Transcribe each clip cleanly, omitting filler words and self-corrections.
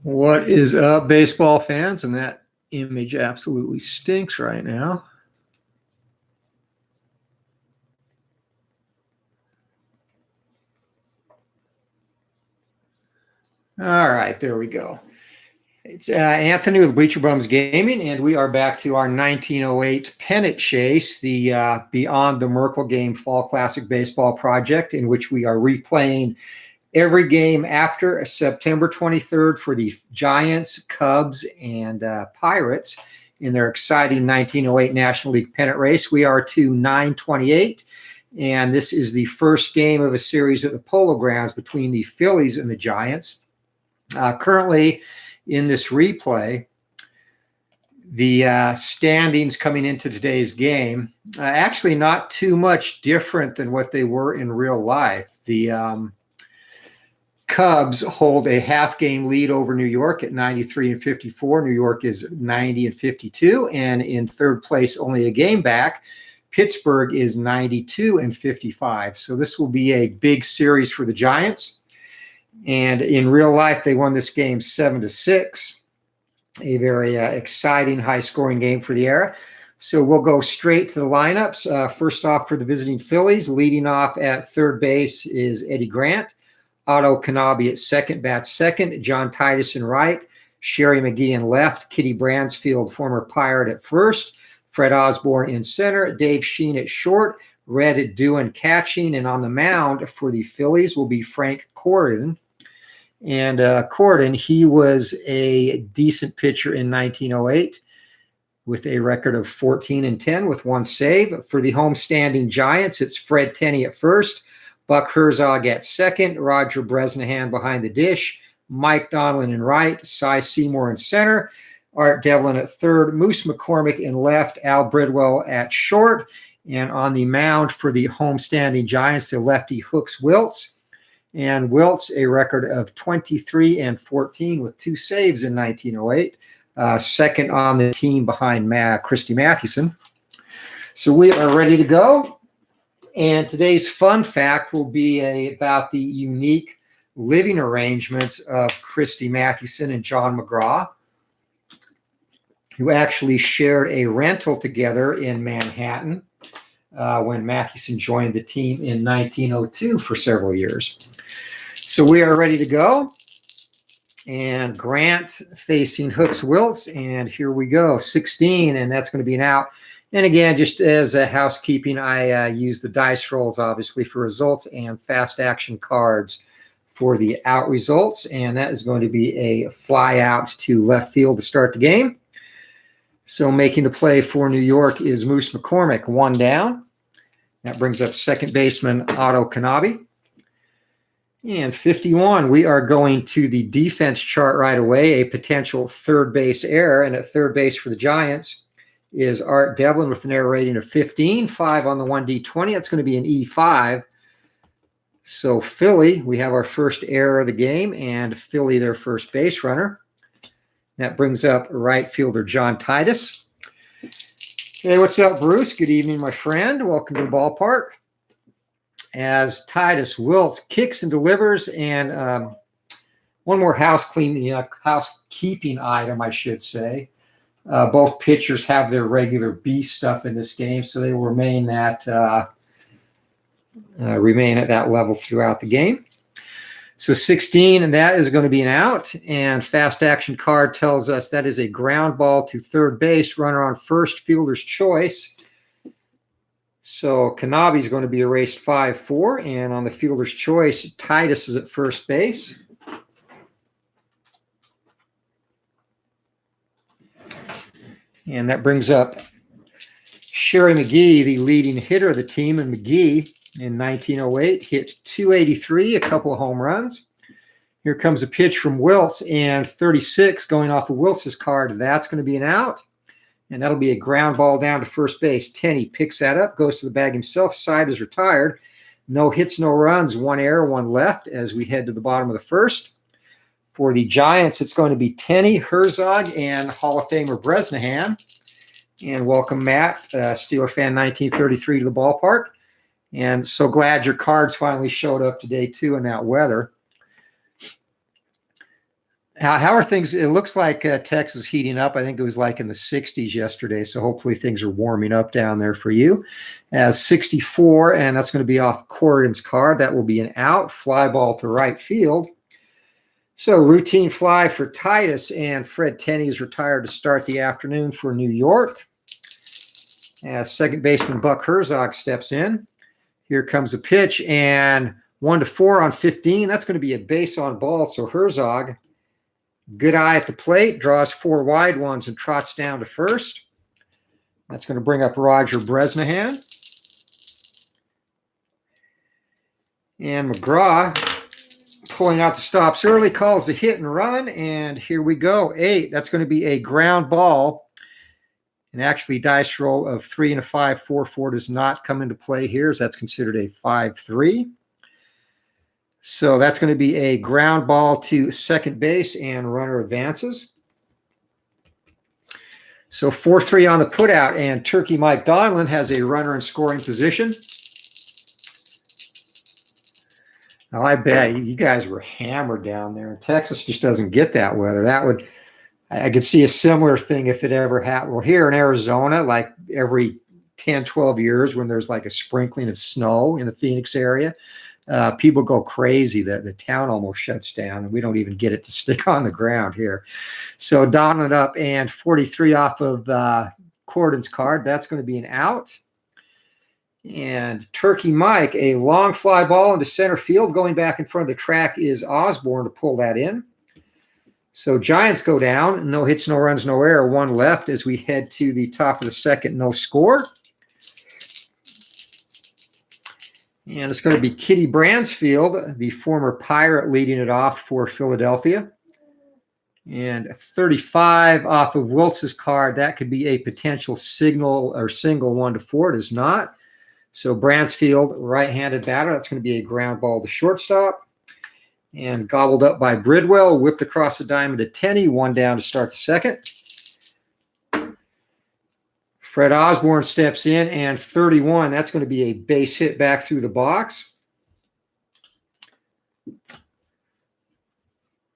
What is up, baseball fans? And that image absolutely stinks right now. All right, there we go. It's Anthony with Bleacher Bums Gaming, and we are back to our 1908 pennant chase, the Beyond the Merkle Game Fall Classic Baseball project, in which we are replaying every game after September 23rd for the Giants, Cubs, and Pirates in their exciting 1908 National League pennant race. We are to 928, and this is the first game of a series at the Polo Grounds between the Phillies and the Giants. Currently, in this replay, the standings coming into today's game, actually not too much different than what they were in real life. The Cubs hold a half-game lead over New York at 93-54. New York is 90-52, and in third place, only a game back, Pittsburgh is 92-55. So this will be a big series for the Giants. And in real life, they won this game 7-6. A very exciting, high-scoring game for the era. So we'll go straight to the lineups. First off, for the visiting Phillies, leading off at third base is Eddie Grant. Otto Kanabe at second, bats second. John Titus in right. Sherry Mcgee in left. Kitty Bransfield, former Pirate, at first. Fred Osborne in center. Dave Sheen at short. Red Duan catching. And on the mound for the Phillies will be Frank Corden. And Corden, he was a decent pitcher in 1908 with a record of 14-10 with one save. For the homestanding Giants, it's Fred Tenney at first, Buck Herzog at second, Roger Bresnahan behind the dish, Mike Donlin in right, Cy Seymour in center, Art Devlin at third, Moose McCormick in left, Al Bridwell at short. And on the mound for the homestanding Giants, the lefty Hooks Wiltz. And Wiltz, a record of 23-14 with two saves in 1908, second on the team behind Christy Mathewson. So we are ready to go. And today's fun fact will be about the unique living arrangements of Christy Mathewson and John McGraw, who actually shared a rental together in Manhattan when Mathewson joined the team in 1902 for several years. So we are ready to go. And Grant facing Hooks Wiltz. And here we go, 16, and that's going to be an out. And again, just as a housekeeping, I use the dice rolls, obviously, for results and fast action cards for the out results. And that is going to be a fly out to left field to start the game. So making the play for New York is Moose McCormick, one down. That brings up second baseman Otto Kanabe. And 51, we are going to the defense chart right away, a potential third base error. And at third base for the Giants is Art Devlin with an error rating of 15, 5 on the 1D20. That's going to be an E5. So Philly, we have our first error of the game, and Philly, their first base runner. That brings up right fielder John Titus. Hey, what's up, Bruce? Good evening, my friend. Welcome to the ballpark. As Titus Wiltz kicks and delivers, and one more housekeeping item, I should say. Both pitchers have their regular B stuff in this game, so they will remain at that level throughout the game. So 16, and that is going to be an out. And fast action card tells us that is a ground ball to third base, runner on first, fielder's choice. So Kanabe is going to be erased 5-4, and on the fielder's choice, Titus is at first base. And that brings up Sherry Mcgee, the leading hitter of the team, and Mcgee in 1908 hit 283, a couple of home runs. Here comes a pitch from Wiltz, and 36 going off of Wiltz's card. That's going to be an out. And that'll be a ground ball down to first base. Tenney picks that up, goes to the bag himself. Side is retired. No hits, no runs, one error, one left as we head to the bottom of the first. For the Giants, it's going to be Tenney, Herzog, and Hall of Famer Bresnahan. And welcome, Matt, Steeler fan 1933, to the ballpark. And so glad your cards finally showed up today, too, in that weather. How are things? It looks like Texas heating up. I think it was like in the 60s yesterday. So hopefully things are warming up down there for you. As 64, and that's going to be off Corrigan's card. That will be an out. Fly ball to right field. So routine fly for Titus, and Fred Tenney is retired to start the afternoon for New York. As second baseman Buck Herzog steps in. Here comes a pitch, and 1-4 on 15. That's going to be a base on ball. So Herzog, good eye at the plate, draws 4 wide ones and trots down to first. That's going to bring up Roger Bresnahan. And McGraw, pulling out the stops early, calls the hit and run, and here we go. 8. That's going to be a ground ball. And actually, dice roll of 3 and a 5, 4-4 does not come into play here, as that's considered a 5-3. So that's going to be a ground ball to second base, and runner advances. So 4-3 on the putout, and Turkey Mike Donlin has a runner in scoring position. Now, I bet you guys were hammered down there. Texas just doesn't get that weather. I could see a similar thing if it ever happened. Well, here in Arizona, like every 10, 12 years when there's like a sprinkling of snow in the Phoenix area, people go crazy. The town almost shuts down, and we don't even get it to stick on the ground here. So Donlin up, and 43 off of Corrigan's card. That's going to be an out. And Turkey Mike, a long fly ball into center field. Going back in front of the track is Osborne to pull that in. So Giants go down. No hits, no runs, no error. 1 left as we head to the top of the second. No score. And it's going to be Kitty Bransfield, the former Pirate, leading it off for Philadelphia. And 35 off of Wiltz's card. That could be a potential signal or single 1-4. It is not. So Bransfield, right-handed batter. That's going to be a ground ball to shortstop. And gobbled up by Bridwell, whipped across the diamond to Tenney, 1 down to start the second. Fred Osborne steps in, and 31. That's going to be a base hit back through the box.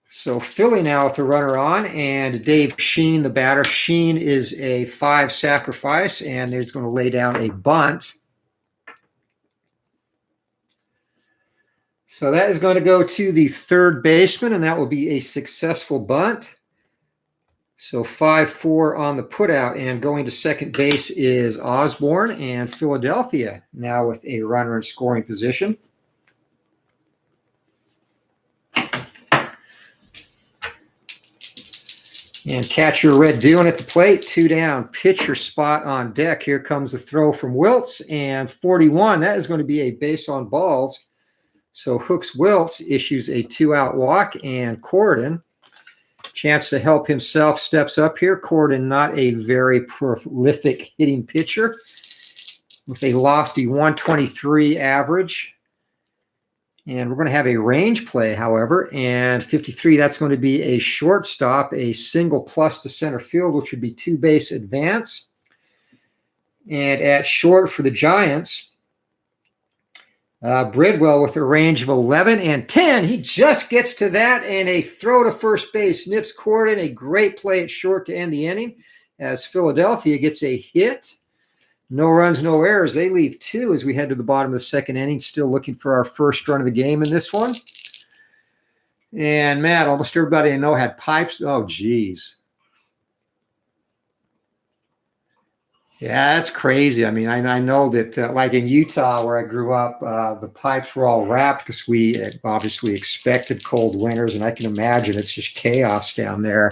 So Philly now with the runner on, and Dave Sheen, the batter. Sheen is a 5 sacrifice, and he's going to lay down a bunt. So that is going to go to the third baseman, and that will be a successful bunt. So 5-4 on the putout, and going to second base is Osborne, and Philadelphia now with a runner in scoring position. And catcher Red Dune at the plate, 2 down, pitcher spot on deck. Here comes the throw from Wiltz, and 41. That is going to be a base on balls. So Hooks Wiltz issues a 2-out walk, and Corrigan, chance to help himself, steps up here. Corrigan, not a very prolific hitting pitcher, with a lofty 123 average. And we're going to have a range play, however, and 53, that's going to be a shortstop, a single plus to center field, which would be 2 base advance. And at short for the Giants, Bridwell with a range of 11 and 10. He just gets to that, and a throw to first base nips Corrigan. A great play at short to end the inning as Philadelphia gets a hit. No runs, no errors. They leave 2 as we head to the bottom of the second inning, still looking for our first run of the game in this one. And Matt, almost everybody I know had pipes. Oh, geez. Yeah, that's crazy. I mean, I know that like in Utah where I grew up, the pipes were all wrapped because we obviously expected cold winters, and I can imagine it's just chaos down there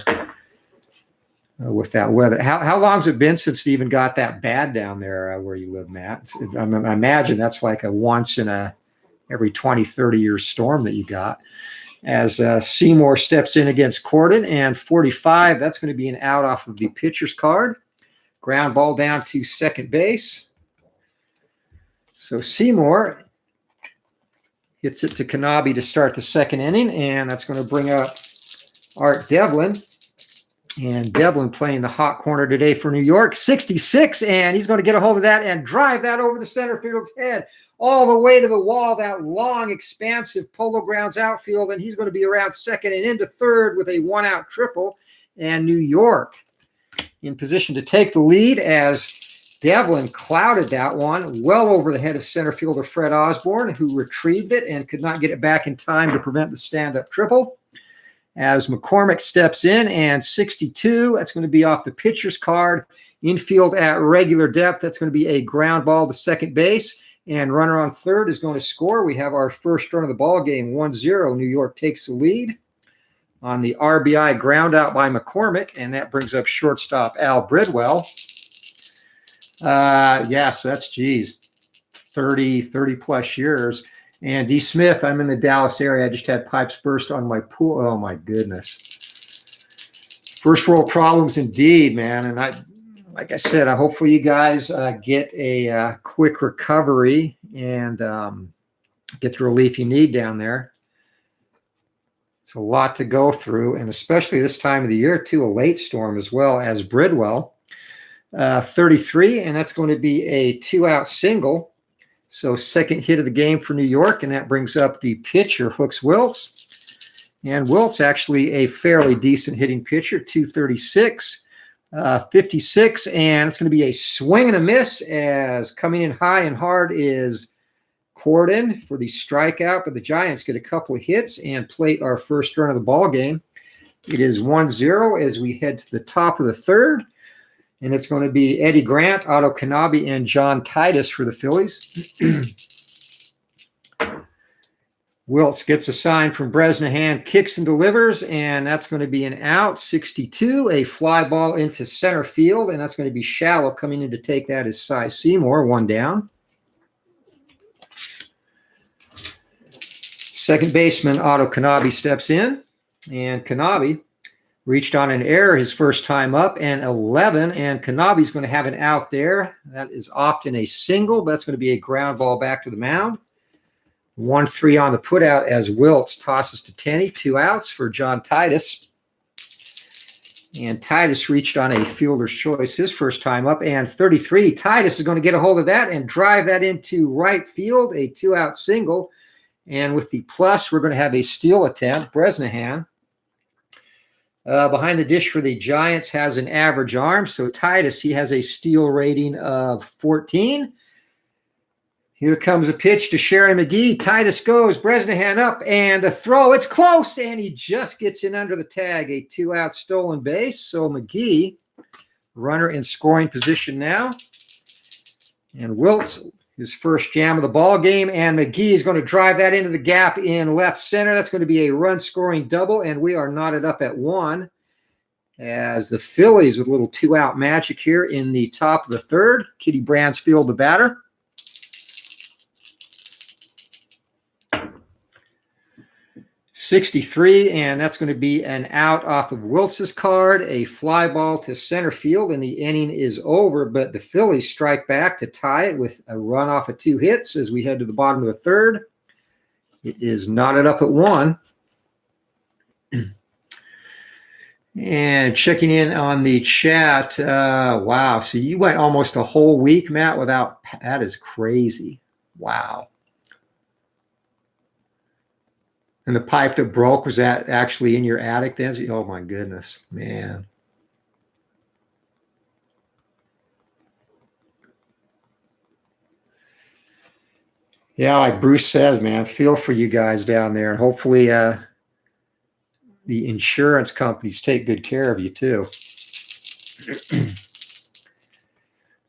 with that weather. How long has it been since it even got that bad down there where you live, Matt? I imagine that's like a once in every 20, 30 year storm that you got. As Seymour steps in against Corrigan, and 45, that's going to be an out off of the pitcher's card. Ground ball down to second base. So Seymour hits it to Kanabe to start the second inning, and that's going to bring up Art Devlin. And Devlin playing the hot corner today for New York. 66, and he's going to get a hold of that and drive that over the center field's head all the way to the wall, that long, expansive Polo Grounds outfield, and he's going to be around second and into third with a one-out triple. And New York in position to take the lead as Devlin clouded that one well over the head of center fielder Fred Osborne, who retrieved it and could not get it back in time to prevent the stand-up triple. As McCormick steps in, and 62, that's going to be off the pitcher's card. Infield at regular depth, that's going to be a ground ball to second base, and runner on third is going to score. We have our first run of the ball game, 1-0. New York takes the lead on the RBI ground out by McCormick, and that brings up shortstop Al Bridwell. Yes, that's, geez, 30 plus years. And D. Smith, I'm in the Dallas area. I just had pipes burst on my pool. Oh, my goodness. First world problems indeed, man. And like I said, hopefully you guys get a quick recovery and get the relief you need down there. It's a lot to go through, and especially this time of the year, too, a late storm as well as Bridwell. 33, and that's going to be a two-out single. So second hit of the game for New York, and that brings up the pitcher, Hooks Wiltz. And Wiltz actually a fairly decent hitting pitcher, 236, 56, and it's going to be a swing and a miss as coming in high and hard is Corden for the strikeout, but the Giants get a couple of hits and plate our first run of the ball game. It is 1-0 as we head to the top of the third. And it's going to be Eddie Grant, Otto Kanabe, and John Titus for the Phillies. Wiltz gets a sign from Bresnahan, kicks and delivers, and that's going to be an out. 62, a fly ball into center field, and that's going to be shallow. Coming in to take that is Cy Seymour, one down. Second baseman Otto Kanabe steps in, and Kanabe reached on an error his first time up, and 11, and Kanabe's going to have an out there. That is often a single, but that's going to be a ground ball back to the mound. 1-3 on the putout as Wiltz tosses to Tenney. 2 outs for John Titus. And Titus reached on a fielder's choice his first time up, and 33. Titus is going to get a hold of that and drive that into right field, a 2-out single. And with the plus, we're going to have a steal attempt. Bresnahan behind the dish for the Giants has an average arm. So Titus, he has a steal rating of 14. Here comes a pitch to Sherry Mcgee. Titus goes, Bresnahan up, and a throw. It's close, and he just gets in under the tag. A 2-out stolen base. So Mcgee, runner in scoring position now. And Wiltz, his first jam of the ball game, and Mcgee is going to drive that into the gap in left center. That's going to be a run-scoring double, and we are knotted up at 1 as the Phillies with a little 2-out magic here in the top of the third. Kitty Bransfield, the batter. .63, and that's going to be an out off of Wiltz's card. A fly ball to center field, and the inning is over, but the Phillies strike back to tie it with a run off of 2 hits as we head to the bottom of the third. It is knotted up at 1. And checking in on the chat, wow, so you went almost a whole week, Matt, without – that is crazy. Wow. And the pipe that broke, was that actually in your attic then? Oh, my goodness, man. Yeah, like Bruce says, man, feel for you guys down there. And hopefully the insurance companies take good care of you too.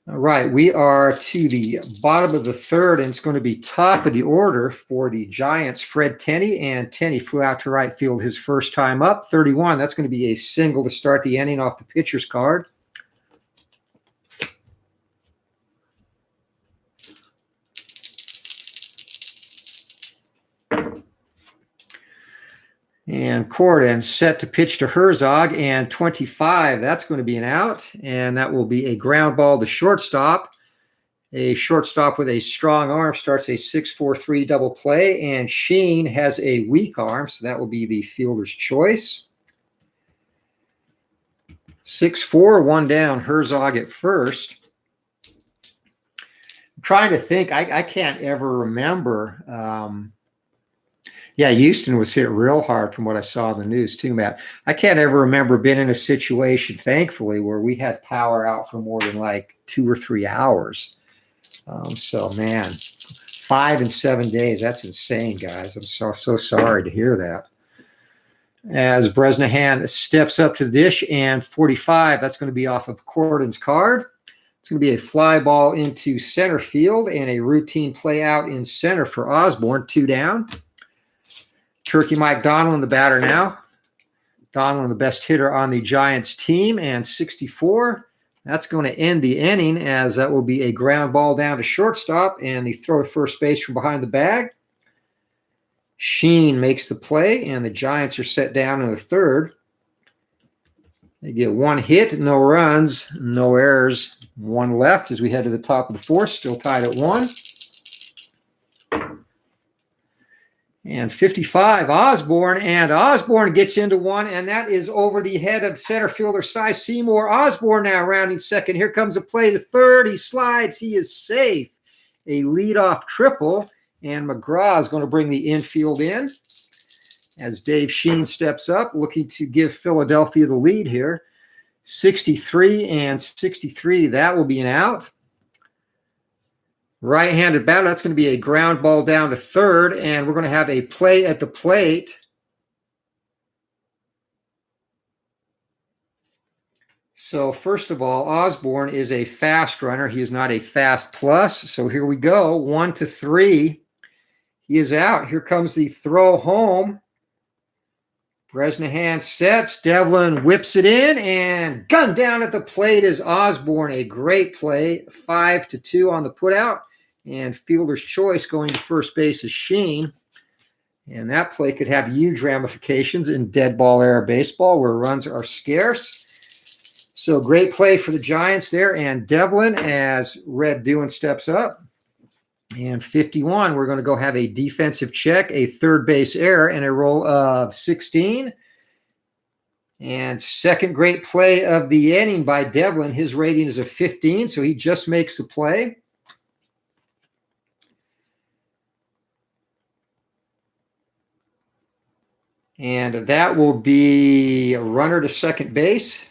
All right, we are to the bottom of the third, and it's going to be top of the order for the Giants, Fred Tenney, and Tenney flew out to right field his first time up, 31. That's going to be a single to start the inning off the pitcher's card. And Corden set to pitch to Herzog, and 25, that's going to be an out, and that will be a ground ball to shortstop. A shortstop with a strong arm starts a 6-4-3 double play, and Sheen has a weak arm, so that will be the fielder's choice. 6-4, one down. Herzog at first. I'm trying to think. I can't ever remember. Yeah, Houston was hit real hard from what I saw in the news too, Matt. I can't ever remember being in a situation, thankfully, where we had power out for more than like 2 or 3 hours. So, man, 5 and 7 days. That's insane, guys. I'm so sorry to hear that. As Bresnahan steps up to the dish, and 45, that's going to be off of Cordon's card. It's going to be a fly ball into center field and a routine play out in center for Osborne, 2 down. Turkey Mike Donlin, the batter now. Donlin, the best hitter on the Giants team, and 64. That's going to end the inning, as that will be a ground ball down to shortstop and the throw to first base from behind the bag. Sheen makes the play, and the Giants are set down in the third. They get 1 hit, no runs, no errors, 1 left as we head to the top of the fourth, still tied at 1. And 55, Osborne, and Osborne gets into 1, and that is over the head of center fielder Cy Seymour. Osborne now rounding second. Here comes a play to third. He slides. He is safe. A leadoff triple, and McGraw is going to bring the infield in as Dave Sheen steps up, looking to give Philadelphia the lead here. 63 and 63, that will be an out. Right-handed batter, that's going to be a ground ball down to third, and we're going to have a play at the plate. So first of all, Osborne is a fast runner. He is not a fast plus. So here we go, 1-3. He is out. Here comes the throw home. Bresnahan sets. Devlin whips it in, and gunned down at the plate is Osborne. A great play, 5-2 on the putout. And fielder's choice going to first base is Sheen. And that play could have huge ramifications in dead ball era baseball where runs are scarce. So great play for the Giants there. And Devlin, as Red Doohan steps up. And 51, we're going to go have a defensive check, a third base error, and a roll of 16. And second great play of the inning by Devlin. His rating is a 15, so he just makes the play. And that will be a runner to second base.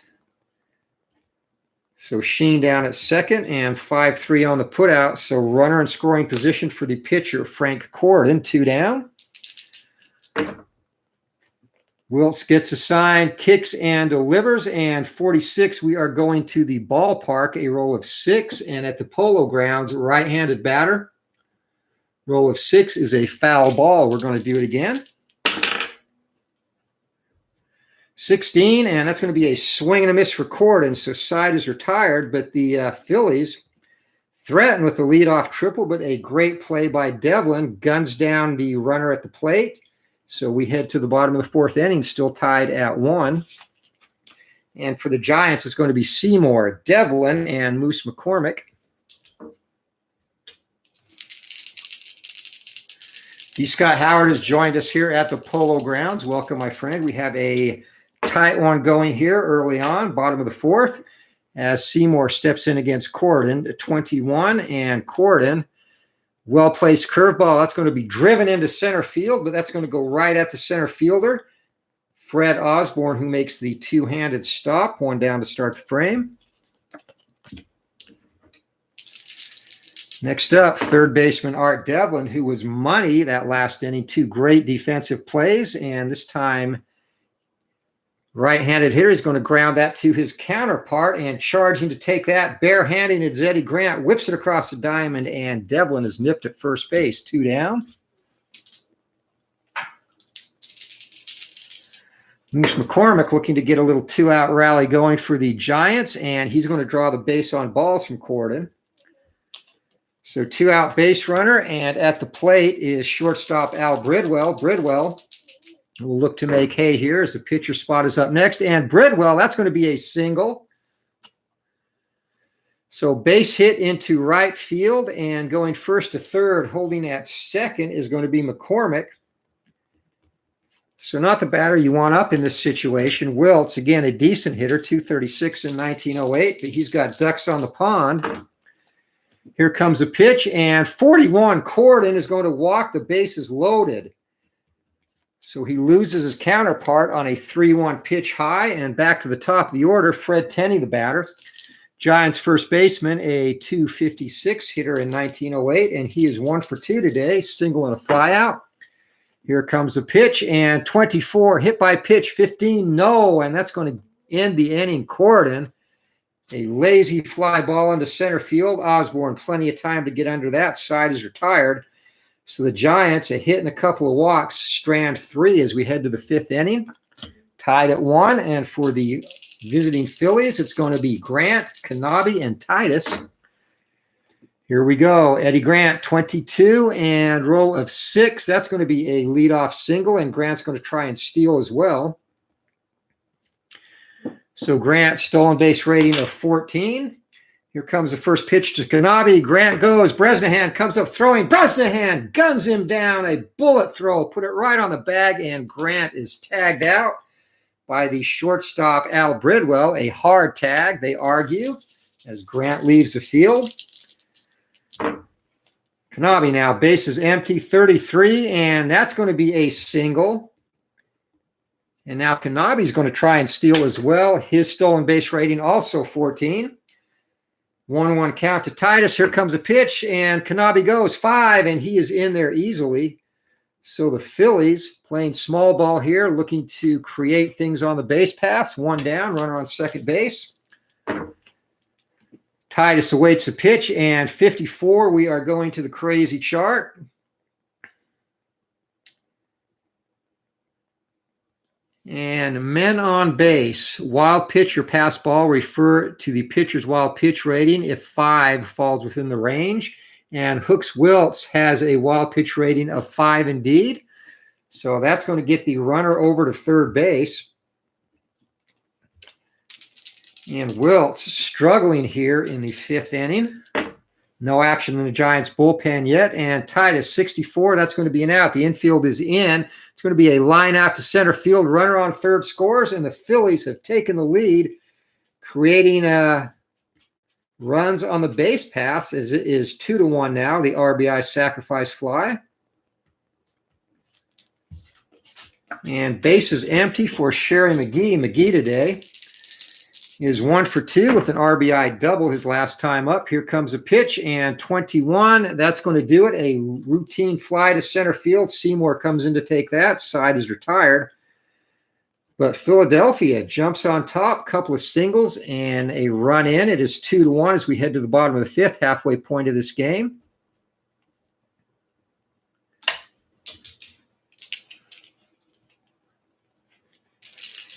So Sheen down at second, and 5-3 on the putout. So runner in scoring position for the pitcher, Frank Corden, 2 down. Wiltz gets assigned, kicks and delivers, and 46, we are going to the ballpark, a roll of 6, and at the Polo Grounds, right-handed batter. Roll of 6 is a foul ball. We're going to do it again. 16, and that's going to be a swing and a miss for Corden, so side is retired, but the Phillies threaten with the leadoff triple, but a great play by Devlin, guns down the runner at the plate, so we head to the bottom of the fourth inning, still tied at 1. And for the Giants, it's going to be Seymour, Devlin, and Moose McCormick. D. Scott Howard has joined us here at the Polo Grounds. Welcome, my friend. We have a tight one going here early on, bottom of the fourth, as Seymour steps in against Corden at 21. And Corden, well-placed curveball. That's going to be driven into center field, but that's going to go right at the center fielder, Fred Osborne, who makes the two-handed stop, 1 down to start the frame. Next up, third baseman Art Devlin, who was money that last inning. 2 great defensive plays, and this time right-handed hitter is going to ground that to his counterpart, and charging to take that barehanded is Eddie Grant, whips it across the diamond, and Devlin is nipped at first base, 2 down. Moose McCormick looking to get a little 2-out rally going for the Giants, and he's going to draw the base on balls from Corden. So 2-out base runner, and at the plate is shortstop Al Bridwell. Bridwell will look to make hay here as the pitcher spot is up next. And Bridwell, that's going to be a single. So base hit into right field, and going first to third, holding at second is going to be McCormick. So not the batter you want up in this situation. Wiltz, again, a decent hitter, 236 in 1908, but he's got ducks on the pond. Here comes a pitch, and 41, Corden is going to walk. The bases loaded. So he loses his counterpart on a 3-1 pitch high, and back to the top of the order, Fred Tenney, the batter. Giants first baseman, a 256 hitter in 1908, and he is 1 for 2 today, single and a flyout. Here comes a pitch, and 24, hit by pitch, 15, no, and that's going to end the inning. Corden, a lazy fly ball into center field. Osborne, plenty of time to get under that. Side is retired. So the Giants, a hit and a couple of walks, strand 3 as we head to the 5th inning. Tied at 1, and for the visiting Phillies, it's going to be Grant, Kanabe, and Titus. Here we go. Eddie Grant, 22, and roll of 6. That's going to be a leadoff single, and Grant's going to try and steal as well. So Grant, stolen base rating of 14. Here comes the first pitch to Kanabe. Grant goes. Bresnahan comes up throwing. Bresnahan guns him down. A bullet throw. Put it right on the bag, and Grant is tagged out by the shortstop, Al Bridwell. A hard tag, they argue, as Grant leaves the field. Kanabe now, bases empty, 33, and that's going to be a single. And now Kanabe's going to try and steal as well. His stolen base rating also 14. 1-1 count to Titus. Here comes a pitch, and Kanabe goes 5, and he is in there easily. So the Phillies playing small ball here, looking to create things on the base paths. 1 down, runner on second base. Titus awaits a pitch, and 54, we are going to the crazy chart. And men on base, wild pitch or pass ball, refer to the pitcher's wild pitch rating if 5 falls within the range. And Hooks Wiltz has a wild pitch rating of 5 indeed. So that's going to get the runner over to third base. And Wiltz struggling here in the 5th inning. No action in the Giants bullpen yet. And Titus, 64, that's going to be an out. The infield is in. It's going to be a line out to center field. Runner on third scores, and the Phillies have taken the lead, creating runs on the base paths as it is 2-1 now, the RBI sacrifice fly. And bases empty for Sherry Mcgee. Mcgee today is 1 for 2 with an RBI double his last time up. Here comes a pitch, and 21. That's going to do it. A routine fly to center field. Seymour comes in to take that. Side is retired. But Philadelphia jumps on top. Couple of singles and a run in. It is 2-1 as we head to the bottom of the 5th, halfway point of this game.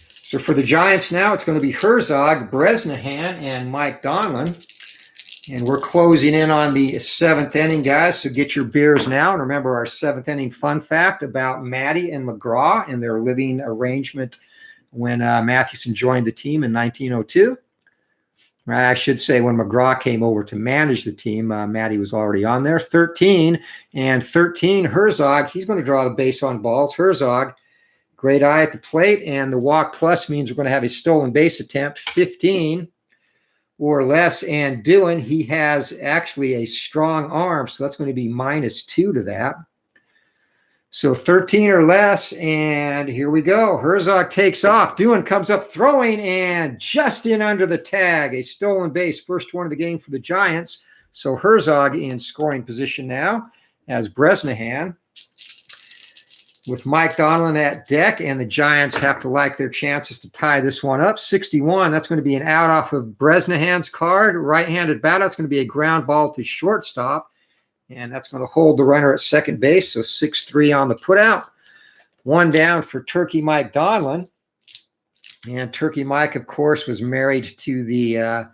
So for the Giants now, it's going to be Herzog, Bresnahan, and Mike Donlin. And we're closing in on the 7th inning, guys, so get your beers now. And remember our 7th inning fun fact about Matty and McGraw and their living arrangement when Mathewson joined the team in 1902. I should say when McGraw came over to manage the team, Matty was already on there. 13, and 13, Herzog, he's going to draw the base on balls. Herzog, great eye at the plate, and the walk plus means we're going to have a stolen base attempt, 15 or less, and doing, he has actually a strong arm, so that's going to be -2 to that. So 13 or less, and here we go. Herzog takes off. Doohan comes up throwing, and just in under the tag. A stolen base, first one of the game for the Giants. So Herzog in scoring position now as Bresnahan, with Mike Donlin at deck, and the Giants have to like their chances to tie this one up. 61, that's going to be an out off of Bresnahan's card. Right-handed batter, that's going to be a ground ball to shortstop, and that's going to hold the runner at second base, so 6-3 on the putout. 1 down for Turkey Mike Donlin. And Turkey Mike, of course, was married to the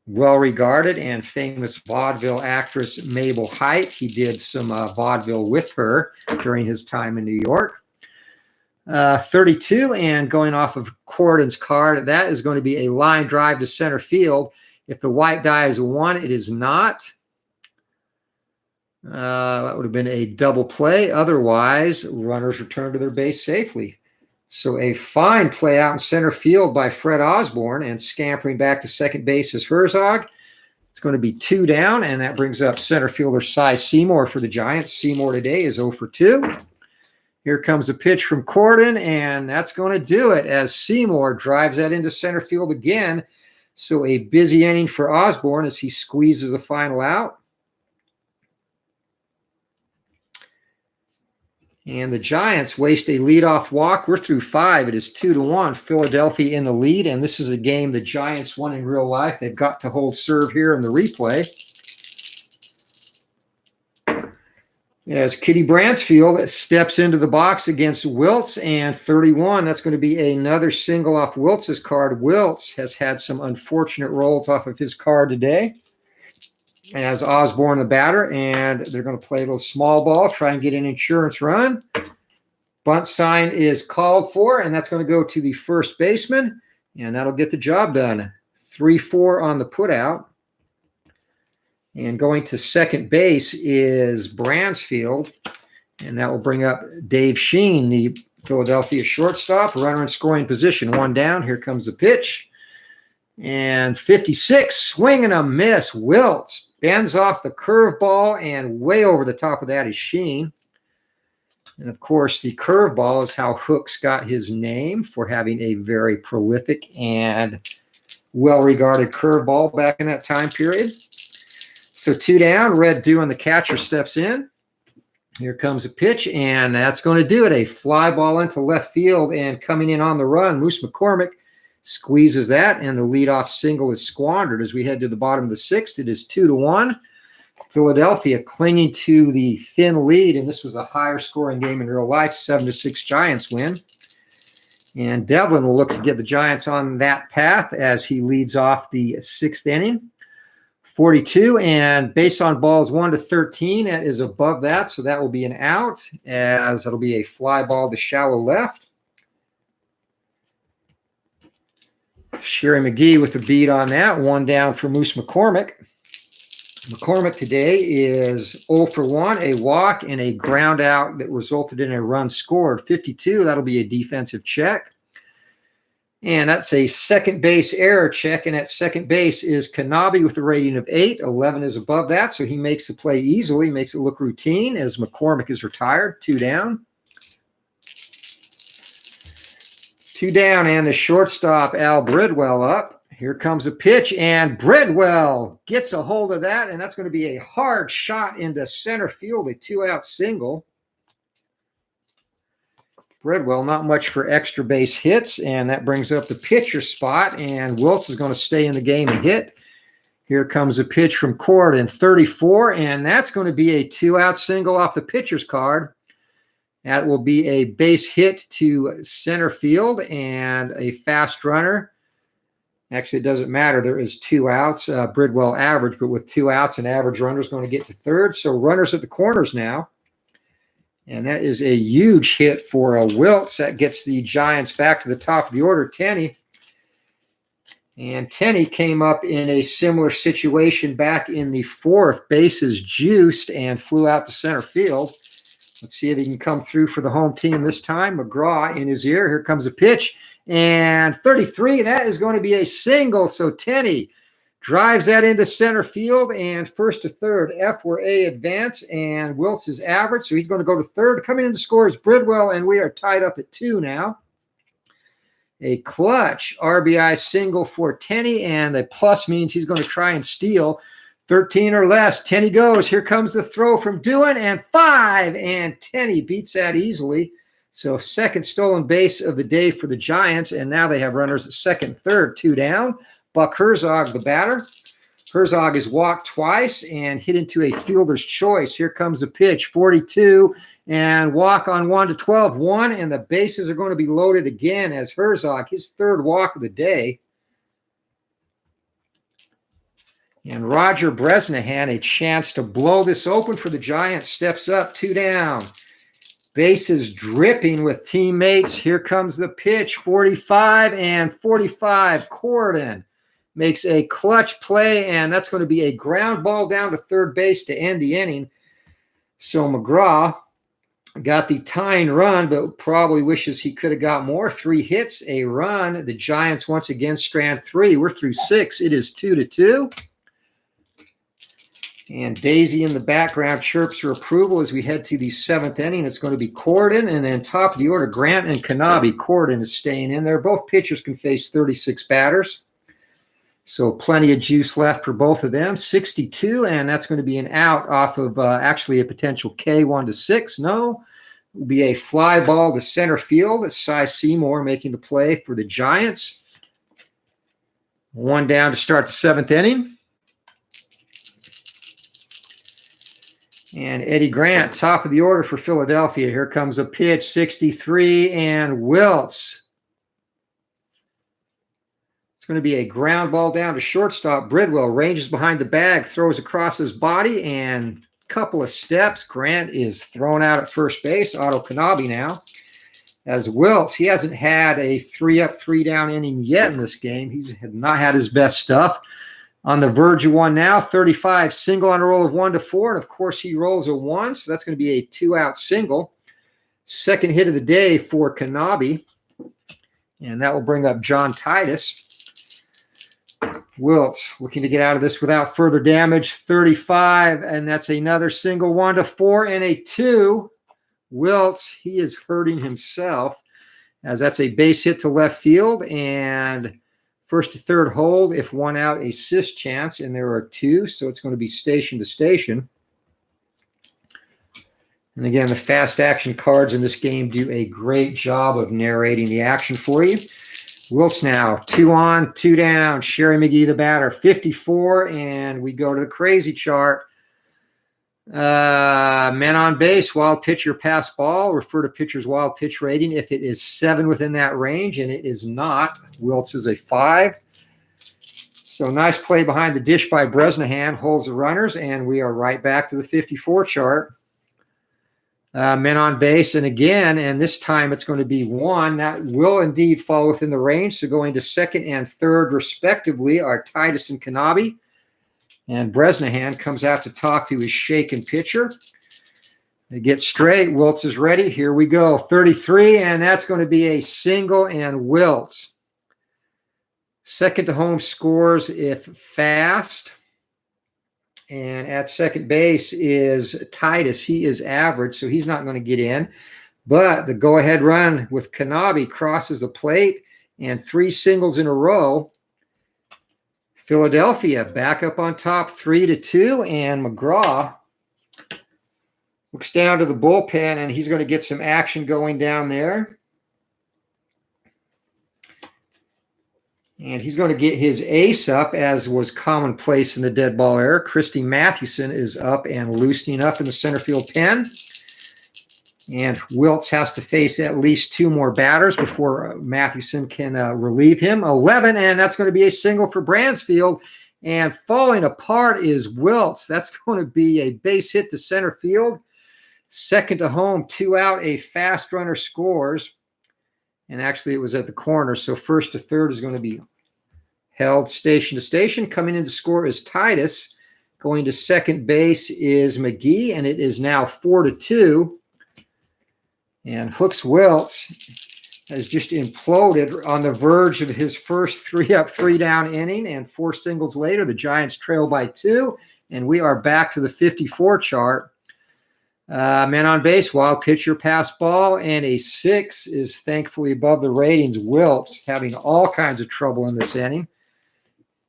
well-regarded and famous vaudeville actress Mabel Hite. He did some vaudeville with her during his time in New York. 32, and going off of Corden's card, that is going to be a line drive to center field. If the white die is a 1, it is not. That would have been a double play. Otherwise, runners return to their base safely. So a fine play out in center field by Fred Osborne, and scampering back to second base is Herzog. It's going to be 2 down, and that brings up center fielder Cy Seymour for the Giants. Seymour today is 0 for 2. Here comes a pitch from Corden, and that's going to do it as Seymour drives that into center field again. So a busy inning for Osborne as he squeezes the final out. And the Giants waste a leadoff walk. We're through 5. It is 2-1. Philadelphia in the lead, and this is a game the Giants won in real life. They've got to hold serve here in the replay. As Kitty Bransfield steps into the box against Wiltz, and 31. That's going to be another single off Wiltz's card. Wiltz has had some unfortunate rolls off of his card today. As Osborne the batter, and they're going to play a little small ball, try and get an insurance run. Bunt sign is called for, and that's going to go to the first baseman, and that'll get the job done. 3-4 on the putout. And going to second base is Bransfield, and that will bring up Dave Sheen, the Philadelphia shortstop. Runner in scoring position, 1 down. Here comes the pitch. And 56, swing and a miss. Wiltz bends off the curveball, and way over the top of that is Sheen. And, of course, the curveball is how Hooks got his name, for having a very prolific and well-regarded curveball back in that time period. So 2 down, Red doing the catcher steps in. Here comes a pitch, and that's going to do it. A fly ball into left field, and coming in on the run, Moose McCormick squeezes that, and the leadoff single is squandered. As we head to the bottom of the 6th, it is 2-1. Philadelphia clinging to the thin lead, and this was a higher scoring game in real life. 7-6 Giants win. And Devlin will look to get the Giants on that path as he leads off the 6th inning. 42, and based on balls 1 to 13, that is above that, so that will be an out, as it'll be a fly ball to shallow left. Sherry Mcgee with the beat on that. 1 down for Moose McCormick. McCormick today is 0 for 1, a walk, and a ground out that resulted in a run scored. 52, that'll be a defensive check. And that's a second base error check, and at second base is Kanabe with a rating of 8. 11 is above that, so he makes the play easily, makes it look routine as McCormick is retired. 2 down. 2 down, and the shortstop, Al Bridwell, up. Here comes a pitch, and Bridwell gets a hold of that, and that's going to be a hard shot into center field, a 2-out single. Bridwell, not much for extra base hits, and that brings up the pitcher spot, and Wiltz is going to stay in the game and hit. Here comes a pitch from Corden, 34, and that's going to be a 2-out single off the pitcher's card. That will be a base hit to center field and a fast runner. Actually, it doesn't matter. There is 2 outs. Bridwell average, but with 2 outs, an average runner is going to get to third. So runners at the corners now. And that is a huge hit for Wiltz. That gets the Giants back to the top of the order. Tenney. And Tenney came up in a similar situation back in the 4th. Bases juiced and flew out to center field. Let's see if he can come through for the home team this time. McGraw in his ear. Here comes a pitch. And 33, that is going to be a single. So Tenney drives that into center field, and first to third. F where A advance, and Wiltz is average, so he's going to go to third. Coming in to score is Bridwell, and we are tied up at 2 now. A clutch RBI single for Tenney, and a plus means he's going to try and steal 13 or less. Tenney goes. Here comes the throw from Doohan, and 5, and Tenney beats that easily. So second stolen base of the day for the Giants, and now they have runners at second, third, 2 down. Buck Herzog, the batter. Herzog has walked twice and hit into a fielder's choice. Here comes the pitch, 42, and walk on 1 to 12, 1, and the bases are going to be loaded again as Herzog, his 3rd walk of the day. And Roger Bresnahan, a chance to blow this open for the Giants, steps up, 2 down. Bases dripping with teammates. Here comes the pitch, 45 and 45. Corden makes a clutch play, and that's going to be a ground ball down to third base to end the inning. So McGraw got the tying run, but probably wishes he could have got more. 3 hits, a run. The Giants once again strand 3. We're through 6. It is 2-2. And Daisy in the background chirps her approval as we head to the 7th inning. It's going to be Corden, and then top of the order, Grant and Kanabe. Corden is staying in there. Both pitchers can face 36 batters. So plenty of juice left for both of them. 62, and that's going to be an out off of actually a potential K 1-6. No, it will be a fly ball to center field. Cy Seymour making the play for the Giants. 1 down to start the 7th inning. And Eddie Grant, top of the order for Philadelphia. Here comes a pitch, 63, and Wiltz. It's going to be a ground ball down to shortstop. Bridwell ranges behind the bag, throws across his body, and a couple of steps. Grant is thrown out at first base. Otto Kanabe now. As Wiltz, he hasn't had a 3-up, 3-down inning yet in this game. He's not had his best stuff. On the verge of one now, 35, single on a roll of 1-4. And, of course, he rolls a 1, so that's going to be a 2-out single. Second hit of the day for Kanabe. And that will bring up John Titus. Wiltz looking to get out of this without further damage. 35, and that's another single 1-4 and a 2. Wiltz, he is hurting himself as that's a base hit to left field. And first to third hold, if 1 out, a assist chance, and there are 2, so it's going to be station to station. And again, the fast action cards in this game do a great job of narrating the action for you. Wiltz now, 2 on, 2 down. Sherry Mcgee, the batter, 54, and we go to the crazy chart. Men on base, wild pitcher pass ball. Refer to pitcher's wild pitch rating if it is 7 within that range, and it is not. Wiltz is a 5. So nice play behind the dish by Bresnahan, holds the runners, and we are right back to the 54 chart. Men on base, and again, and this time it's going to be 1. That will indeed fall within the range. So going to second and third, respectively, are Titus and Kanabe. And Bresnahan comes out to talk to his shaken pitcher. They get straight. Wiltz is ready. Here we go. 33, and that's going to be a single, and Wiltz. Second to home scores if fast. And at second base is Titus. He is average, so he's not going to get in. But the go-ahead run with Kanabe crosses the plate, and 3 singles in a row. Philadelphia back up on top 3-2, and McGraw looks down to the bullpen, and he's going to get some action going down there. And he's going to get his ace up, as was commonplace in the dead ball era. Christy Mathewson is up and loosening up in the center field pen. And Wiltz has to face at least 2 more batters before Mathewson can relieve him. 11, and that's going to be a single for Bransfield. And falling apart is Wiltz. That's going to be a base hit to center field. Second to home, 2 out, a fast runner scores. And actually it was at the corner, so first to third is going to be held station to station. Coming in to score is Titus. Going to second base is Mcgee, and it is now 4-2. And Hooks Wiltz has just imploded on the verge of his first 3-up, 3-down inning. And 4 singles later, the Giants trail by 2. And we are back to the 54 chart. Men on base, wild pitcher pass ball, and a 6 is thankfully above the ratings. Wiltz having all kinds of trouble in this inning.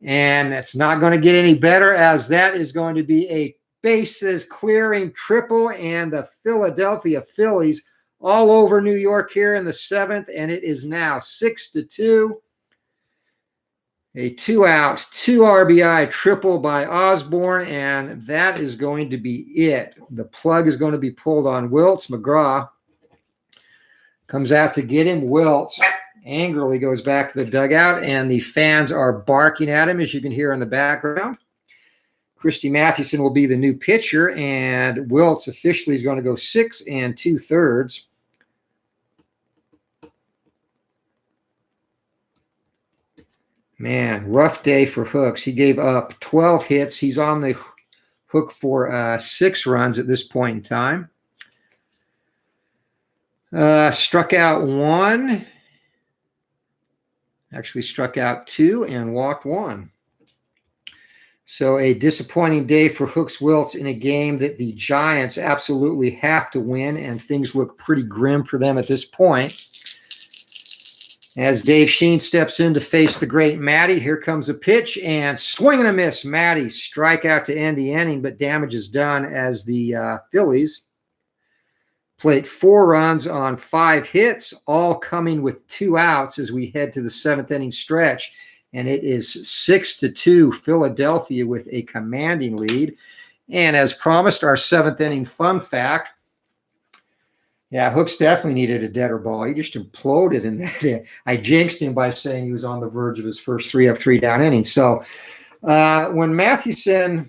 And it's not going to get any better, as that is going to be a bases clearing triple, and the Philadelphia Phillies all over New York here in the 7th, and it is now 6-2. A 2-out, 2 RBI triple by Osborne, and that is going to be it. The plug is going to be pulled on Wiltz. McGraw comes out to get him. Wiltz angrily goes back to the dugout, and the fans are barking at him, as you can hear in the background. Christy Mathewson will be the new pitcher, and Wiltz officially is going to go 6 2/3. Man, rough day for Hooks. He gave up 12 hits. He's on the Hook for 6 runs at this point in time. Struck out 1. Actually struck out 2 and walked 1. So a disappointing day for Hooks Wiltz in a game that the Giants absolutely have to win, and things look pretty grim for them at this point. As Dave Sheen steps in to face the great Matty, here comes a pitch and swing and a miss. Matty strikeout to end the inning, but damage is done as the Phillies played 4 runs on 5 hits, all coming with 2 outs as we head to the 7th inning stretch. And it is 6-2 Philadelphia with a commanding lead. And as promised, our 7th inning fun fact. Yeah, Hooks definitely needed a deader ball. He just imploded in that. I jinxed him by saying he was on the verge of his first 3-up, 3-down inning. So when McGraw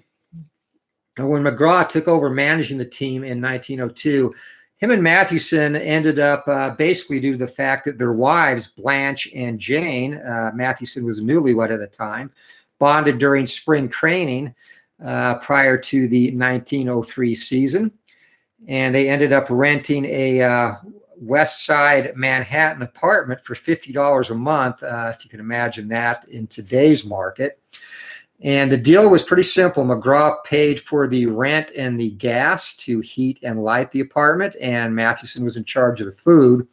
took over managing the team in 1902, him and Mathewson ended up basically due to the fact that their wives, Blanche and Jane, Mathewson was a newlywed at the time, bonded during spring training prior to the 1903 season. And they ended up renting a West Side Manhattan apartment for $50 a month, if you can imagine that in today's market. And the deal was pretty simple. McGraw paid for the rent and the gas to heat and light the apartment, and Mathewson was in charge of the food.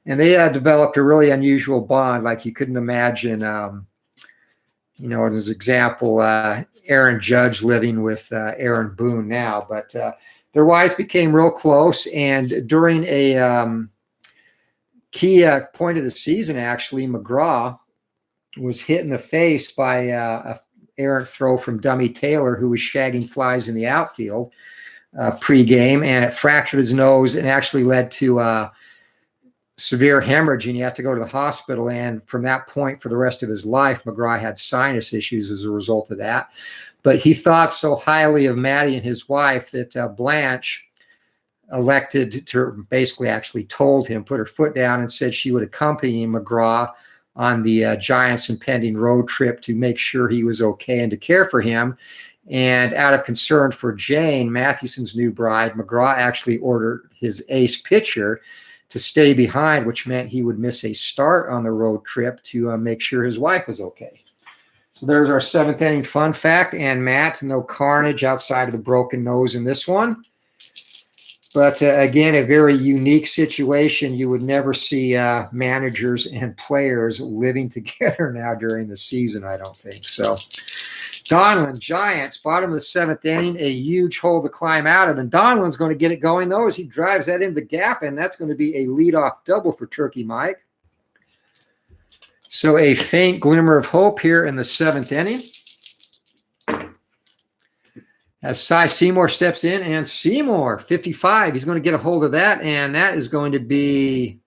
And they developed a really unusual bond, like you couldn't imagine, as an example, Aaron Judge living with Aaron Boone now. But their wives became real close, and during a key point of the season, actually, McGraw was hit in the face by a errant throw from Dummy Taylor, who was shagging flies in the outfield pregame, and it fractured his nose and actually led to severe hemorrhage, and he had to go to the hospital. And from that point, for the rest of his life, McGraw had sinus issues as a result of that. But he thought so highly of Matty and his wife that Blanche elected to basically actually told him, put her foot down and said she would accompany McGraw on the Giants' impending road trip to make sure he was okay and to care for him. And out of concern for Jane, Mathewson's new bride, McGraw actually ordered his ace pitcher to stay behind, which meant he would miss a start on the road trip to make sure his wife was okay. So there's our 7th inning fun fact. And Matt, no carnage outside of the broken nose in this one. But again, a very unique situation. You would never see managers and players living together now during the season, I don't think. So Donlin, Giants, bottom of the 7th inning, a huge hole to climb out of. And Donlin's going to get it going, though, as he drives that into the gap, and that's going to be a leadoff double for Turkey Mike. So a faint glimmer of hope here in the 7th inning. As Cy Seymour steps in, and Seymour, 55, he's going to get a hold of that, and that is going to be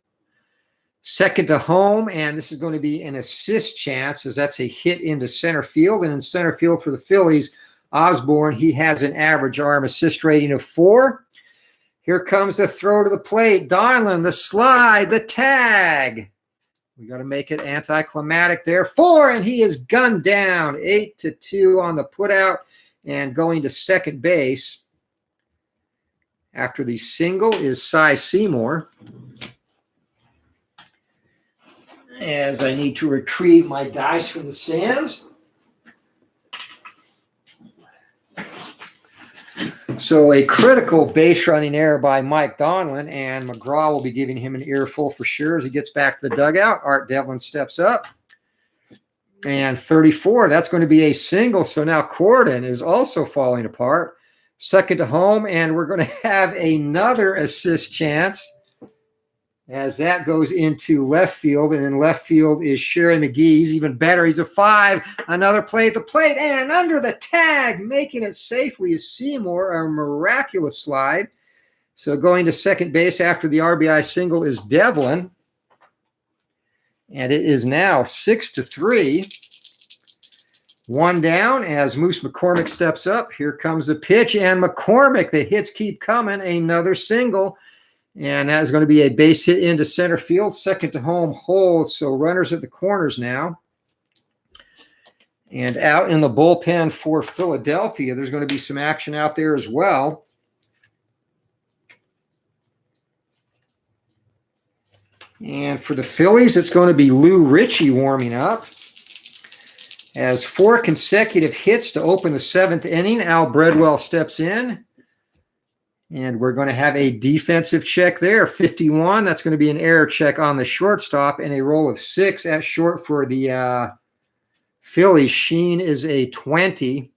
second to home, and this is going to be an assist chance, as that's a hit into center field. And in center field for the Phillies, Osborne, he has an average arm assist rating of 4. Here comes the throw to the plate. Donlin, the slide, the tag. We got to make it anticlimactic there. 4, and he is gunned down. 8-2 on the putout. And going to second base after the single is Cy Seymour. As I need to retrieve my dice from the sands. So a critical base running error by Mike Donlin, and McGraw will be giving him an earful for sure as he gets back to the dugout. Art Devlin steps up. And 34, that's going to be a single. So now Corden is also falling apart. Second to home, and we're going to have another assist chance as that goes into left field. And in left field is Sherry Mcgee. He's even better. He's a 5. Another play at the plate, and under the tag, making it safely is Seymour, a miraculous slide. So going to second base after the RBI single is Devlin. And it is now 6-3. 1 down as Moose McCormick steps up. Here comes the pitch, and McCormick, the hits keep coming. Another single. And that is going to be a base hit into center field. Second to home hold. So runners at the corners now. And out in the bullpen for Philadelphia, there's going to be some action out there as well. And for the Phillies, it's going to be Lou Ritchie warming up. As 4 consecutive hits to open the 7th inning, Al Bridwell steps in. And we're going to have a defensive check there, 51. That's going to be an error check on the shortstop and a roll of 6 at short for the Phillies. Sheen is a 20.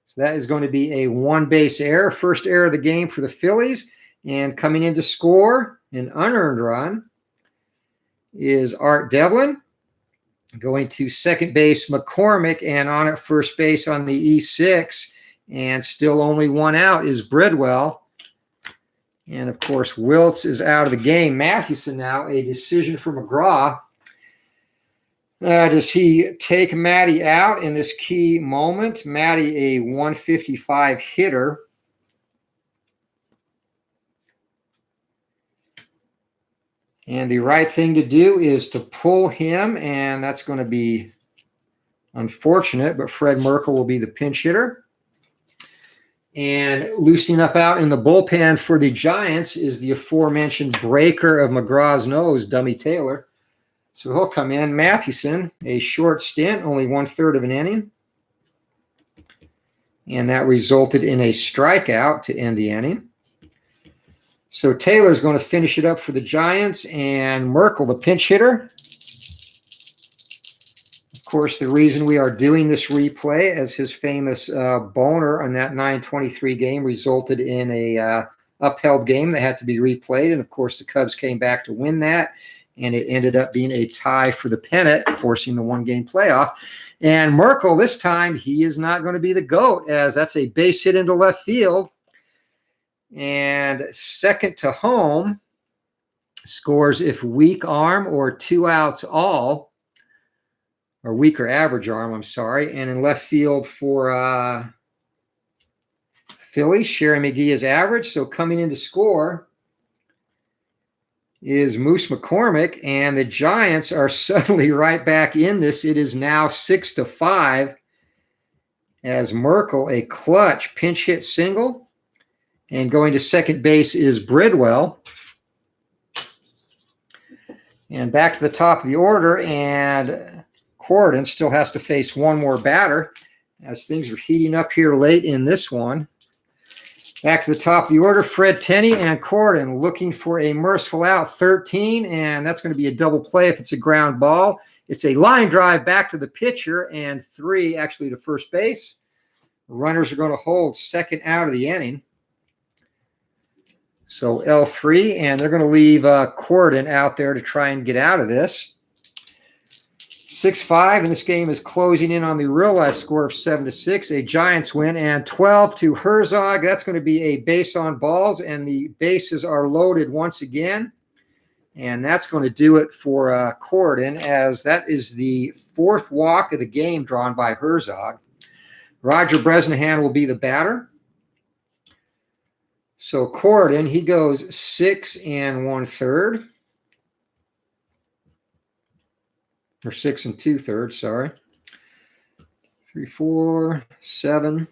So that is going to be a 1-base error. First error of the game for the Phillies. And coming in to score an unearned run is Art Devlin. Going to second base, McCormick, and on at first base on the E6. And still only 1 out is Bridwell. And, of course, Wiltz is out of the game. Mathewson now, a decision for McGraw. Does he take Matty out in this key moment? Matty, a 155 hitter. And the right thing to do is to pull him, and that's going to be unfortunate, but Fred Merkle will be the pinch hitter. And loosening up out in the bullpen for the Giants is the aforementioned breaker of McGraw's nose, Dummy Taylor. So he'll come in. Mathewson, a short stint, only 1/3 of an inning. And that resulted in a strikeout to end the inning. So Taylor's going to finish it up for the Giants, and Merkle, the pinch hitter. Of course, the reason we are doing this replay, as his famous boner on that 9-23 game resulted in a upheld game that had to be replayed. And, of course, the Cubs came back to win that, and it ended up being a tie for the pennant, forcing the 1-game playoff. And Merkle, this time, he is not going to be the GOAT, as that's a base hit into left field. And second to home, scores if weak arm or 2 outs all, or weaker average arm, I'm sorry. And in left field for Phillies, Sherry McGee is average. So coming in to score is Moose McCormick, and the Giants are suddenly right back in this. It is now 6-5 as Merkle, a clutch pinch hit single. And going to second base is Bridwell. And back to the top of the order, and Corridon still has to face one more batter as things are heating up here late in this one. Back to the top of the order, Fred Tenney and Corridon looking for a merciful out, 13, and that's going to be a double play if it's a ground ball. It's a line drive back to the pitcher, and 3 actually to first base. Runners are going to hold second out of the inning. So L3, and they're going to leave Corridon out there to try and get out of this. 6-5, and this game is closing in on the real-life score of 7-6, a Giants win, and 12 to Herzog. That's going to be a base on balls, and the bases are loaded once again. And that's going to do it for Corridon, as that is the 4th walk of the game drawn by Herzog. Roger Bresnahan will be the batter. So Corridon, he goes 6 1/3. Or 6 2/3, sorry. 3, 4, 7.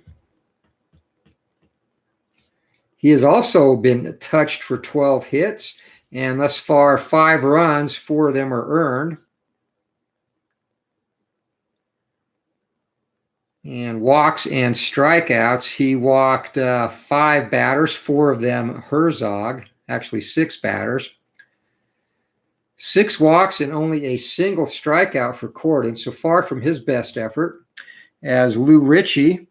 He has also been touched for 12 hits, and thus far 5 runs, 4 of them are earned. And walks and strikeouts, he walked 5 batters, 4 of them Herzog, actually 6 batters. 6 walks and only a single strikeout for Corridon, so far from his best effort, as Lou Ritchie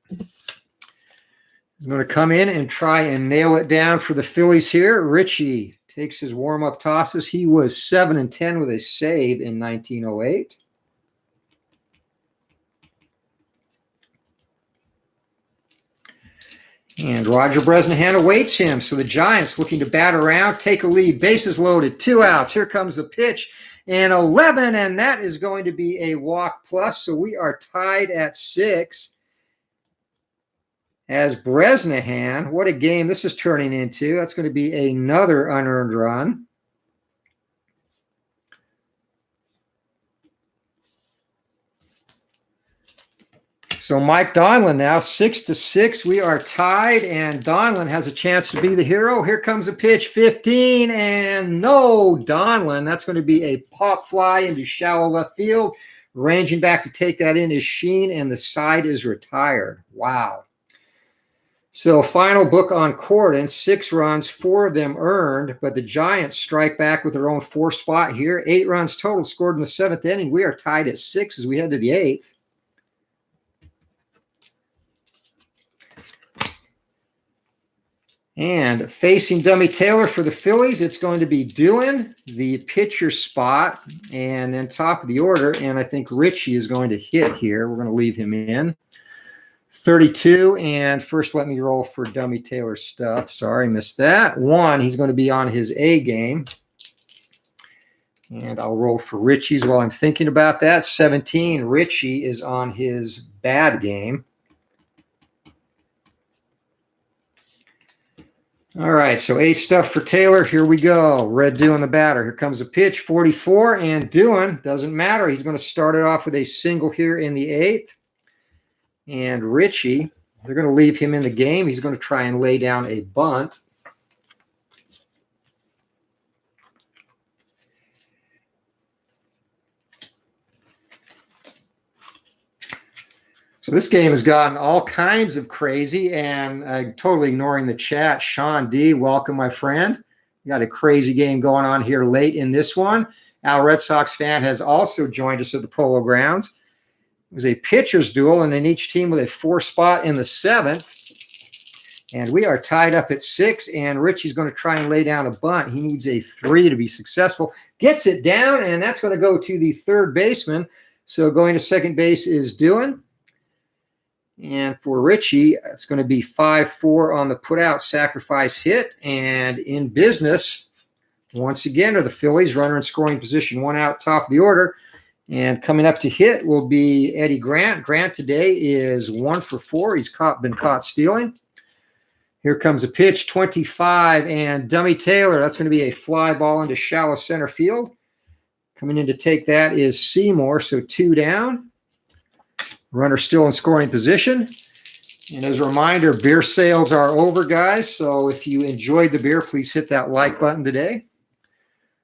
is going to come in and try and nail it down for the Phillies here. Ritchie takes his warm-up tosses. He was 7-10 with a save in 1908. And Roger Bresnahan awaits him. So the Giants looking to bat around, take a lead, bases loaded, 2 outs. Here comes the pitch, and 11, and that is going to be a walk plus. So we are tied at 6. As Bresnahan, what a game this is turning into. That's going to be another unearned run. So Mike Donlin now 6-6. We are tied, and Donlin has a chance to be the hero. Here comes a pitch, 15, and no, Donlin. That's going to be a pop fly into shallow left field. Ranging back to take that in is Sheen, and the side is retired. Wow. So final book on Corden, 6 runs, 4 of them earned, but the Giants strike back with their own 4th spot here. 8 runs total scored in the 7th inning. We are tied at 6 as we head to the 8th. And facing Dummy Taylor for the Phillies, it's going to be Doohan, the pitcher spot, and then top of the order. And I think Richie is going to hit here. We're going to leave him in. 32, and first let me roll for Dummy Taylor stuff. Sorry, missed that. 1, he's going to be on his A game. And I'll roll for Richie's while I'm thinking about that. 17, Richie is on his bad game. All right, so A stuff for Taylor. Here we go. Red Doohan the batter. Here comes a pitch, 44, and Doohan, doesn't matter. He's going to start it off with a single here in the 8th. And Richie, they're going to leave him in the game. He's going to try and lay down a bunt. So this game has gotten all kinds of crazy, and totally ignoring the chat. Sean D., welcome, my friend. We got a crazy game going on here late in this one. Al Red Sox fan has also joined us at the Polo Grounds. It was a pitcher's duel, and then each team with a 4 spot in the 7th. And we are tied up at 6, and Richie's going to try and lay down a bunt. He needs a 3 to be successful. Gets it down, and that's going to go to the 3rd baseman. So going to 2nd base is Doohan. And for Richie, it's going to be 5-4 on the put-out sacrifice hit. And in business, once again, are the Phillies. Runner in scoring position, 1 out, top of the order. And coming up to hit will be Eddie Grant. Grant today is 1 for 4. He's been caught stealing. Here comes a pitch, 25, and Dummy Taylor. That's going to be a fly ball into shallow center field. Coming in to take that is Seymour, so 2 down. Runner still in scoring position. And as a reminder, beer sales are over, guys. So if you enjoyed the beer, please hit that like button today.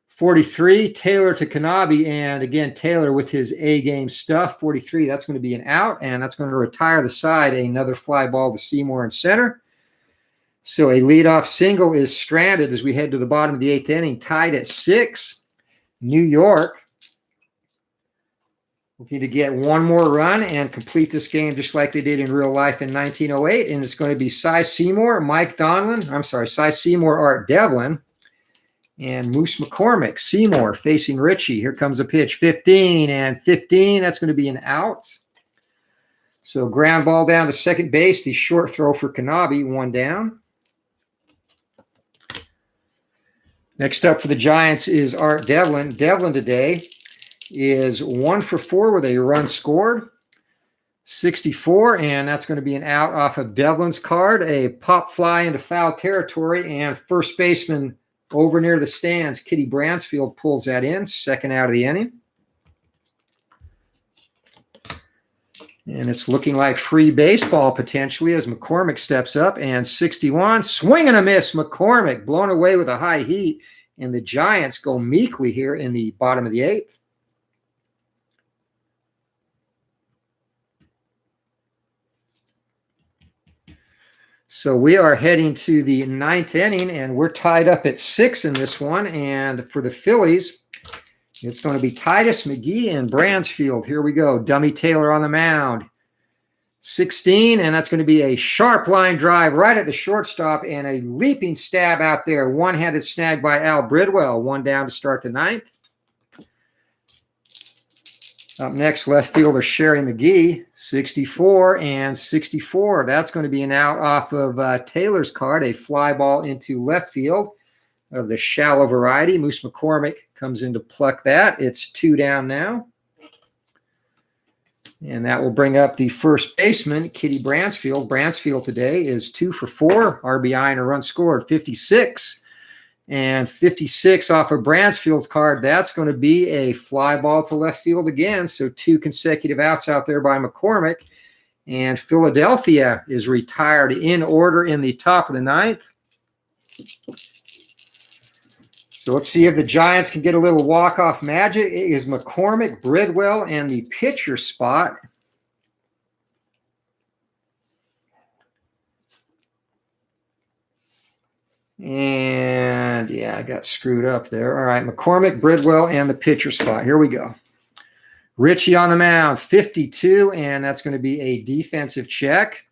43, Taylor to Kanabe, and again, Taylor with his A-game stuff. 43, that's going to be an out, and that's going to retire the side. Another fly ball to Seymour in center. So a leadoff single is stranded as we head to the bottom of the 8th inning, tied at 6. New York looking to get 1 more run and complete this game just like they did in real life in 1908, and it's going to be Cy Seymour, Cy Seymour, Art Devlin, and Moose McCormick. Seymour facing Richie. Here comes a pitch, 15, and 15. That's going to be an out. So ground ball down to 2nd base. The short throw for Kanabe, 1 down. Next up for the Giants is Art Devlin. Devlin today is 1 for 4 with a run scored. 64, and that's going to be an out off of Devlin's card. A pop fly into foul territory, and first baseman over near the stands, Kitty Bransfield pulls that in, 2nd out of the inning. And it's looking like free baseball potentially as McCormick steps up, and 61, swing and a miss. McCormick blown away with a high heat, and the Giants go meekly here in the bottom of the 8th. So we are heading to the 9th inning, and we're tied up at 6 in this one. And for the Phillies, it's going to be Titus, Mcgee, and Bransfield. Here we go. Dummy Taylor on the mound. 16, and that's going to be a sharp line drive right at the shortstop and a leaping stab out there. One-handed snag by Al Bridwell. 1 down to start the 9th. Up next, left fielder Sherry Mcgee, 64 and 64. That's going to be an out off of Taylor's card, a fly ball into left field of the shallow variety. Moose McCormick comes in to pluck that. It's 2 down now. And that will bring up the first baseman, Kitty Bransfield. Bransfield today is 2 for 4, RBI and a run scored, 56. And 56 off of Bransfield's card. That's going to be a fly ball to left field again. So 2 consecutive outs out there by McCormick. And Philadelphia is retired in order in the top of the ninth. So let's see if the Giants can get a little walk-off magic. It is McCormick, Bridwell, and the pitcher spot. And yeah, I got screwed up there. All right, McCormick, Bridwell, and the pitcher spot. Here we go. Richie on the mound, 52, and that's going to be a defensive check.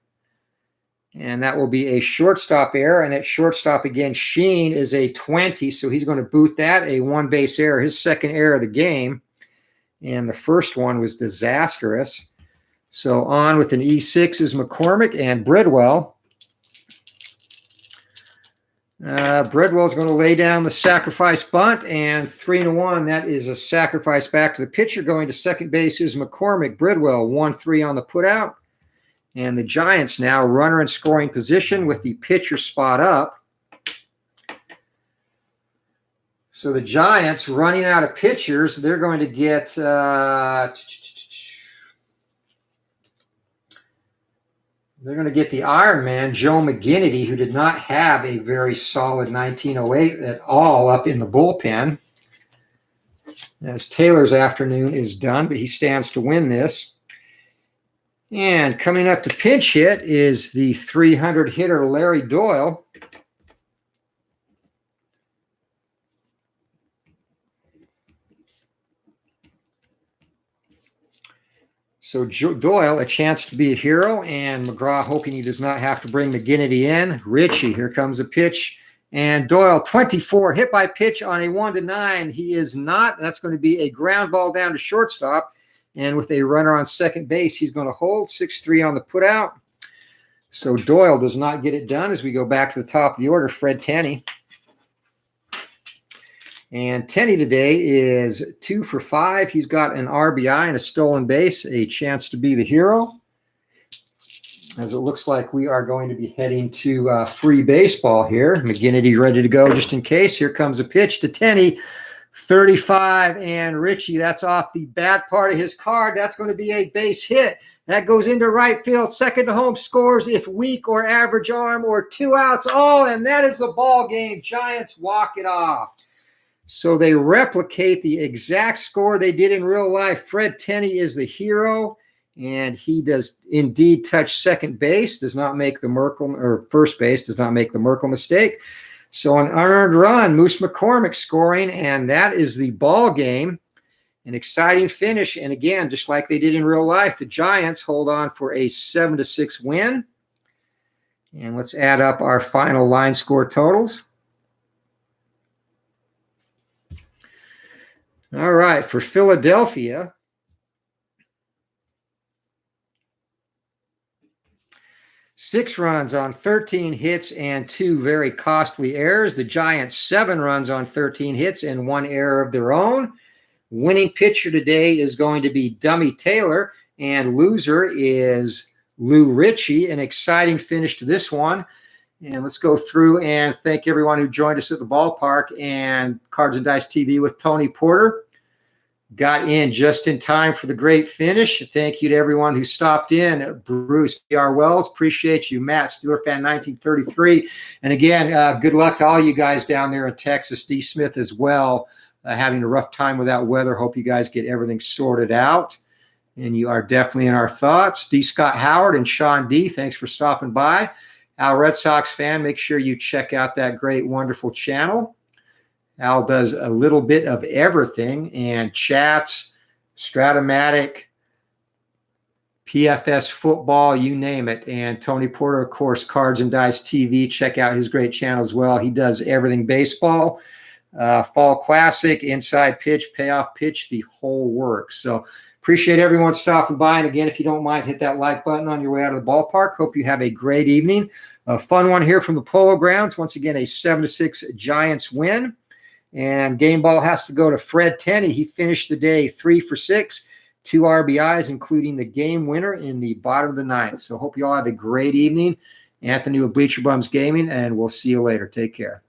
And that will be a shortstop error. And at shortstop again, Sheen is a 20, so he's going to boot that, a one-base error, his second error of the game. And the first one was disastrous. So on with an E6 is McCormick and Bridwell. Bridwell is going to lay down the sacrifice bunt, and 3-1. That is a sacrifice back to the pitcher. Going to second base is McCormick. Bridwell 1-3 on the putout. And the Giants now runner in scoring position with the pitcher spot up. So the Giants running out of pitchers, they're going to get the Iron Man, Joe McGinnity, who did not have a very solid 1908 at all up in the bullpen. As Taylor's afternoon is done, but he stands to win this. And coming up to pinch hit is the 300 hitter Larry Doyle. So Doyle, a chance to be a hero, and McGraw hoping he does not have to bring McGinnity in. Richie, here comes a pitch. And Doyle, 24, hit by pitch on a 1-9. He is not. That's going to be a ground ball down to shortstop. And with a runner on second base, he's going to hold 6-3 on the putout. So Doyle does not get it done as we go back to the top of the order, Fred Tenney. And Tenney today is 2 for 5. He's got an RBI and a stolen base, a chance to be the hero. As it looks like we are going to be heading to free baseball here. McGinnity ready to go just in case. Here comes a pitch to Tenney. 35, and Richie, that's off the bad part of his card. That's going to be a base hit. That goes into right field. Second to home, scores if weak or average arm or 2 outs. Oh, and that is the ball game. Giants walk it off. So they replicate the exact score they did in real life. Fred Tenney is the hero, and he does indeed touch second base, does not make the Merkle, or first base, does not make the Merkle mistake. So an unearned run, Moose McCormick scoring, and that is the ball game. An exciting finish, and again, just like they did in real life, the Giants hold on for a 7-6 win. And let's add up our final line score totals. All right, for Philadelphia, six runs on 13 hits and 2 very costly errors. The Giants 7 runs on 13 hits and 1 error of their own. Winning pitcher today is going to be Dummy Taylor, and loser is Lou Ritchie. An exciting finish to this one. And let's go through and thank everyone who joined us at the ballpark and Cards and Dice TV with Tony Porter. Got in just in time for the great finish. Thank you to everyone who stopped in. Bruce, P.R. Wells, appreciate you. Matt, Steeler Fan 1933. And again, good luck to all you guys down there in Texas. D. Smith as well, having a rough time without weather. Hope you guys get everything sorted out. And you are definitely in our thoughts. D. Scott Howard and Sean D., thanks for stopping by. Al Red Sox fan, make sure you check out that great, wonderful channel. Al does a little bit of everything and chats, Strat-O-Matic, PFS football, you name it. And Tony Porter, of course, Cards and Dice TV. Check out his great channel as well. He does everything baseball, fall classic, inside pitch, payoff pitch, the whole works. So appreciate everyone stopping by. And again, if you don't mind, hit that like button on your way out of the ballpark. Hope you have a great evening. A fun one here from the Polo Grounds. Once again, a 7-6 Giants win. And game ball has to go to Fred Tenney. He finished the day 3 for 6, 2 RBIs, including the game winner in the bottom of the ninth. So hope you all have a great evening. Anthony with Bleacher Bums Gaming, and we'll see you later. Take care.